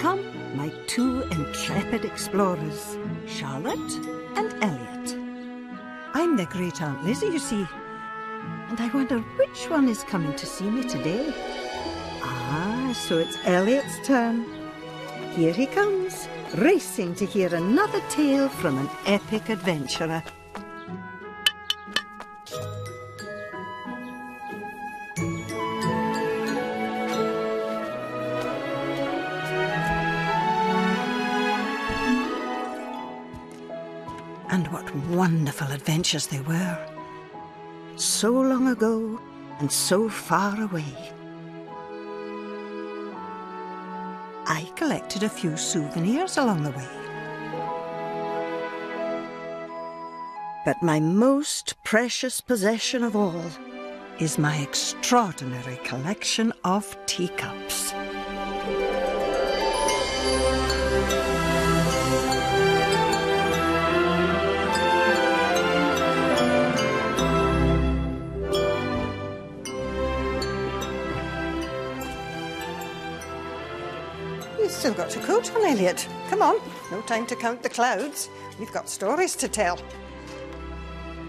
come my two intrepid explorers, Charlotte and Elliot. I'm their great-aunt Lizzie, you see, and I wonder which one is coming to see me today. Ah, so it's Elliot's turn. Here he comes, racing to hear another tale from an epic adventurer. And what wonderful adventures they were. So long ago and so far away. I collected a few souvenirs along the way. But my most precious possession of all is my extraordinary collection of teacups. You've still got your coat on, Elliot. Come on, no time to count the clouds. We've got stories to tell.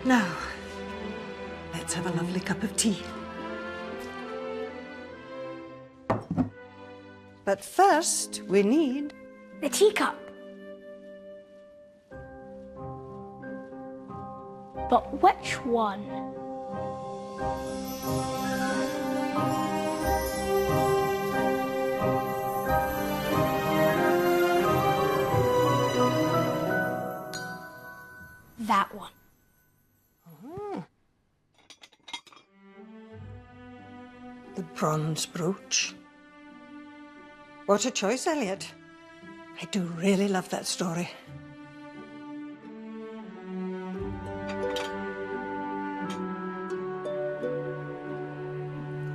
Now, let's have a lovely cup of tea. But first, we need... the teacup. But which one? That one. Oh. The bronze brooch. What a choice, Elliot. I do really love that story.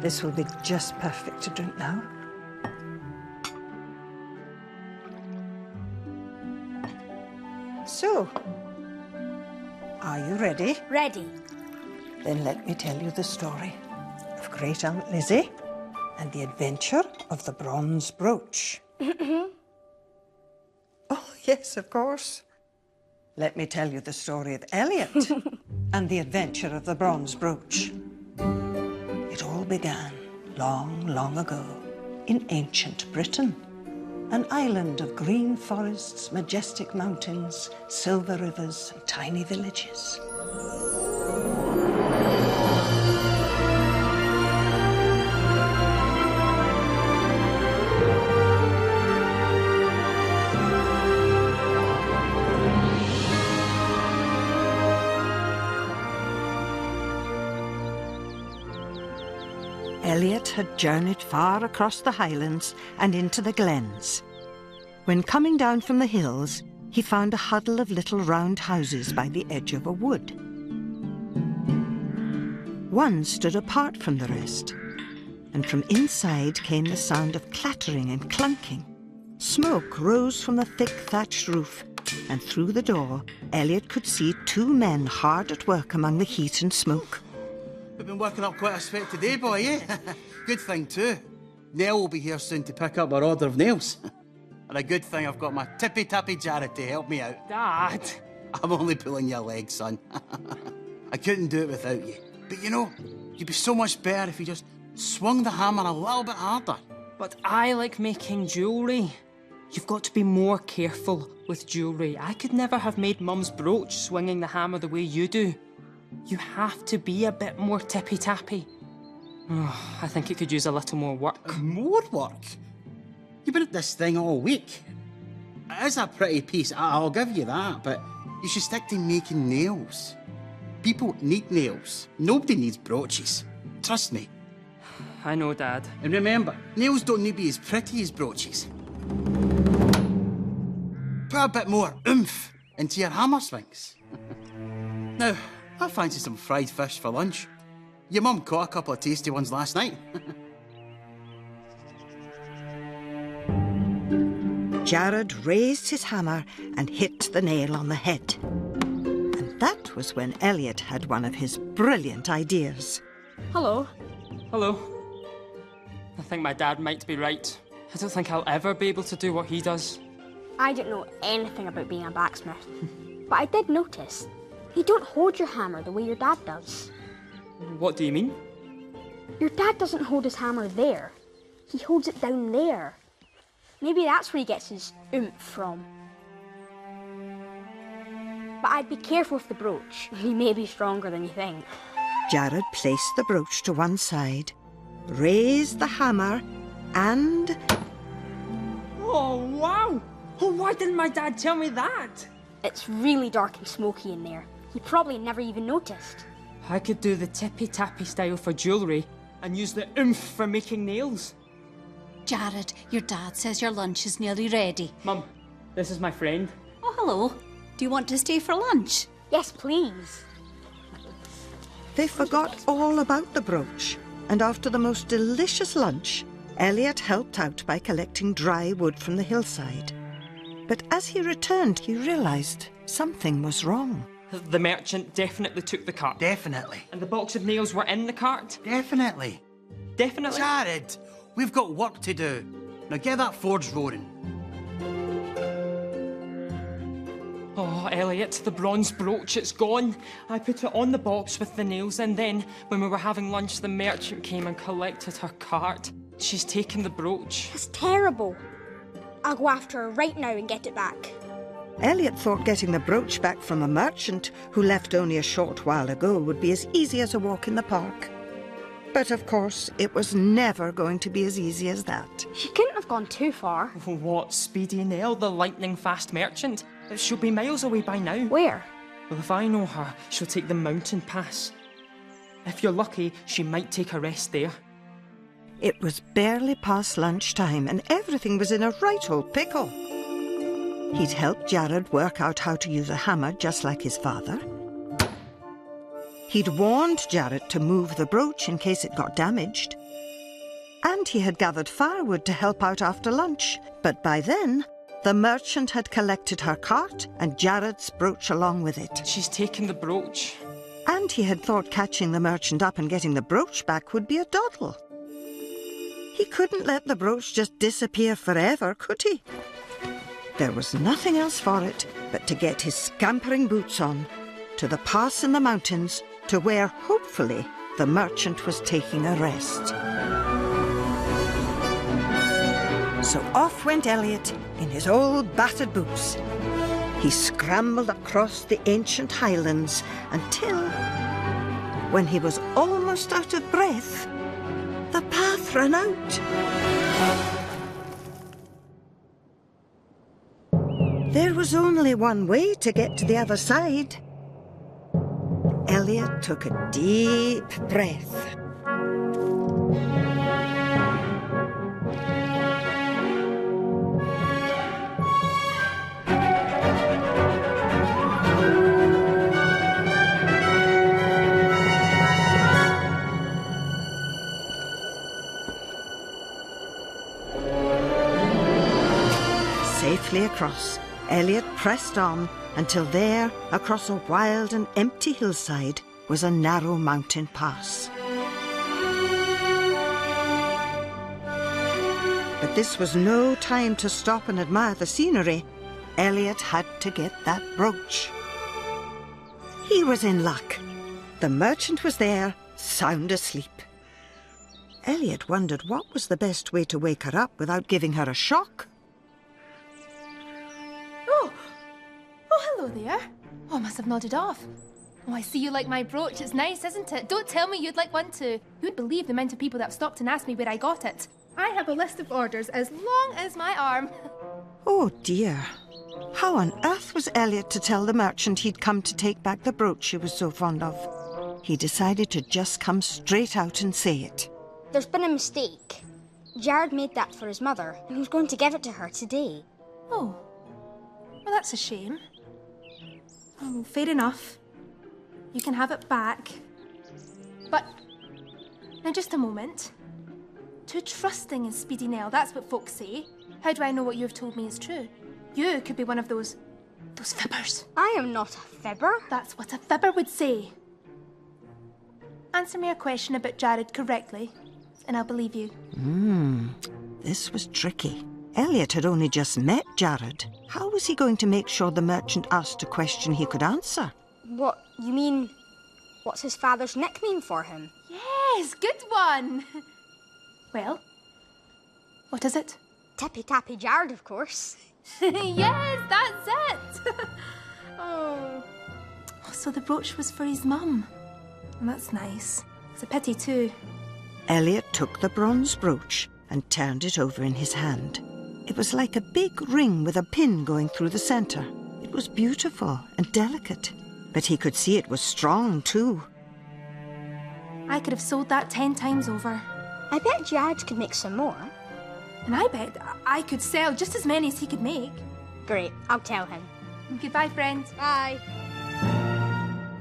This will be just perfect to drink now. So, are you ready? Ready. Then let me tell you the story of Great Aunt Lizzie and the adventure of the bronze brooch. Oh, yes, of course. Let me tell you the story of Elliot and the adventure of the bronze brooch. It all began long, long ago in ancient Britain, an island of green forests, majestic mountains, silver rivers, and tiny villages. Elliot had journeyed far across the highlands and into the glens. When coming down from the hills, he found a huddle of little round houses by the edge of a wood. One stood apart from the rest, and from inside came the sound of clattering and clunking. Smoke rose from the thick thatched roof, and through the door, Elliot could see two men hard at work among the heat and smoke. We've been working up quite a sweat today, boy, eh? Good thing, too. Nell will be here soon to pick up our order of nails. And a good thing I've got my tippy-tappy Jared to help me out. Dad! I'm only pulling your leg, son. I couldn't do it without you. But you know, you'd be so much better if you just swung the hammer a little bit harder. But I like making jewellery. You've got to be more careful with jewellery. I could never have made Mum's brooch swinging the hammer the way you do. You have to be a bit more tippy-tappy. Oh, I think it could use a little more work. More work? You've been at this thing all week. It is a pretty piece, I'll give you that, but you should stick to making nails. People need nails. Nobody needs brooches. Trust me. I know, Dad. And remember, nails don't need to be as pretty as brooches. Put a bit more oomph into your hammer swings. Now, I fancy some fried fish for lunch. Your mum caught a couple of tasty ones last night. Jared raised his hammer and hit the nail on the head. And that was when Elliot had one of his brilliant ideas. Hello. Hello. I think my dad might be right. I don't think I'll ever be able to do what he does. I don't know anything about being a blacksmith. But I did notice, you don't hold your hammer the way your dad does. What do you mean? Your dad doesn't hold his hammer there. He holds it down there. Maybe that's where he gets his oomph from. But I'd be careful with the brooch. He may be stronger than you think. Jared placed the brooch to one side, raised the hammer, and... Oh, wow! Oh, why didn't my dad tell me that? It's really dark and smoky in there. He probably never even noticed. I could do the tippy-tappy style for jewellery and use the oomph for making nails. Jared, your dad says your lunch is nearly ready. Mum, this is my friend. Oh, hello. Do you want to stay for lunch? Yes, please. They forgot all about the brooch, and after the most delicious lunch, Elliot helped out by collecting dry wood from the hillside. But as he returned, he realised something was wrong. The merchant definitely took the cart. Definitely. And the box of nails were in the cart. Definitely. Definitely. Jared, we've got work to do. Now get that forge roaring. Oh, Elliot, the bronze brooch, it's gone. I put it on the box with the nails, and then, when we were having lunch, the merchant came and collected her cart. She's taken the brooch. That's terrible. I'll go after her right now and get it back. Elliot thought getting the brooch back from a merchant who left only a short while ago would be as easy as a walk in the park. But of course, it was never going to be as easy as that. She couldn't have gone too far. What, Speedy Nell, the lightning-fast merchant? She'll be miles away by now. Where? Well, if I know her, she'll take the mountain pass. If you're lucky, she might take a rest there. It was barely past lunchtime and everything was in a right old pickle. He'd helped Jared work out how to use a hammer just like his father. He'd warned Jared to move the brooch in case it got damaged. And he had gathered firewood to help out after lunch. But by then, the merchant had collected her cart and Jared's brooch along with it. She's taken the brooch. And he had thought catching the merchant up and getting the brooch back would be a doddle. He couldn't let the brooch just disappear forever, could he? There was nothing else for it but to get his scampering boots on, to the pass in the mountains, to where, hopefully, the merchant was taking a rest. So off went Elliot in his old battered boots. He scrambled across the ancient highlands until, when he was almost out of breath, the path ran out. There was only one way to get to the other side. Elliot took a deep breath. Safely across, Elliot pressed on until there, across a wild and empty hillside, was a narrow mountain pass. But this was no time to stop and admire the scenery. Elliot had to get that brooch. He was in luck. The merchant was there, sound asleep. Elliot wondered what was the best way to wake her up without giving her a shock. Oh, hello there. Oh, I must have nodded off. Oh, I see you like my brooch. It's nice, isn't it? Don't tell me you'd like one too. You'd believe the amount of people that have stopped and asked me where I got it. I have a list of orders as long as my arm. Oh dear. How on earth was Elliot to tell the merchant he'd come to take back the brooch he was so fond of? He decided to just come straight out and say it. There's been a mistake. Jared made that for his mother, and he's going to give it to her today. Oh, well, that's a shame. Oh, fair enough. You can have it back. But, now just a moment. Too trusting in Speedy Nell, that's what folks say. How do I know what you've told me is true? You could be one of those fibbers. I am not a fibber. That's what a fibber would say. Answer me a question about Jared correctly, and I'll believe you. This was tricky. Elliot had only just met Jared. How was he going to make sure the merchant asked a question he could answer? What, you mean, what's his father's nickname for him? Yes, good one. Well, what is it? Tippy Tappy Jared, of course. Yes, that's it. Oh. So the brooch was for his mum. That's nice. It's a pity too. Elliot took the bronze brooch and turned it over in his hand. It was like a big ring with a pin going through the centre. It was beautiful and delicate, but he could see it was strong too. I could have sold that 10 times over. I bet Jared could make some more. And I bet I could sell just as many as he could make. Great, I'll tell him. Goodbye, friends. Bye.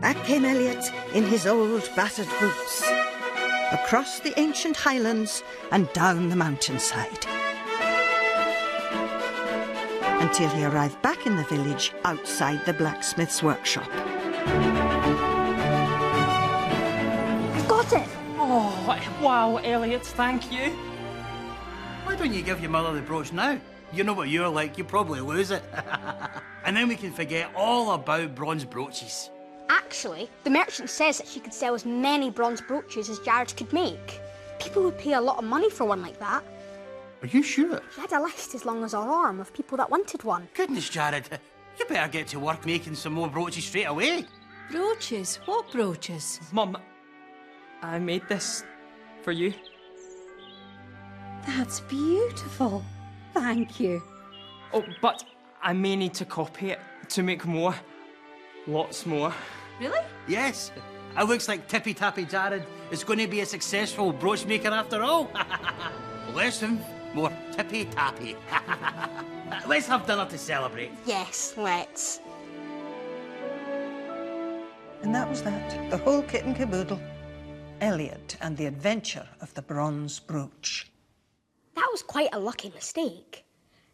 Back came Elliot in his old battered boots, across the ancient highlands and down the mountainside, until he arrived back in the village outside the blacksmith's workshop. I've got it! Oh, wow, Elliot, thank you. Why don't you give your mother the brooch now? You know what you're like, you probably lose it. And then we can forget all about bronze brooches. Actually, the merchant says that she could sell as many bronze brooches as Jared could make. People would pay a lot of money for one like that. Are you sure? She had a list as long as her arm of people that wanted one. Goodness, Jared, you better get to work making some more brooches straight away. Brooches? What brooches? Mum, I made this for you. That's beautiful. Thank you. Oh, but I may need to copy it to make more. Lots more. Really? Yes, it looks like Tippy Tappy Jared is going to be a successful brooch maker after all. Less him, more Tippy Tappy. Let's have dinner to celebrate. Yes, let's. And that was that, the whole kit and caboodle. Elliot and the adventure of the bronze brooch. That was quite a lucky mistake.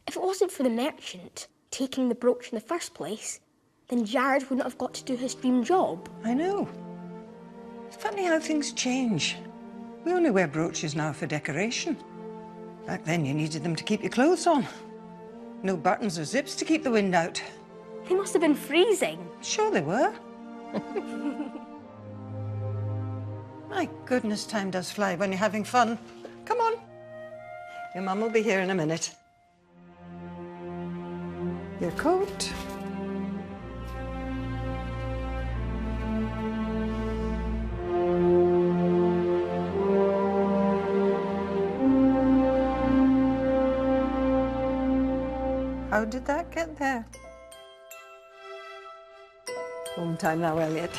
If it wasn't for the merchant taking the brooch in the first place, then Jared wouldn't have got to do his dream job. I know. It's funny how things change. We only wear brooches now for decoration. Back then you needed them to keep your clothes on. No buttons or zips to keep the wind out. They must have been freezing. Sure they were. My goodness, time does fly when you're having fun. Come on. Your mum will be here in a minute. Your coat. How did that get there? Home time now, Elliot.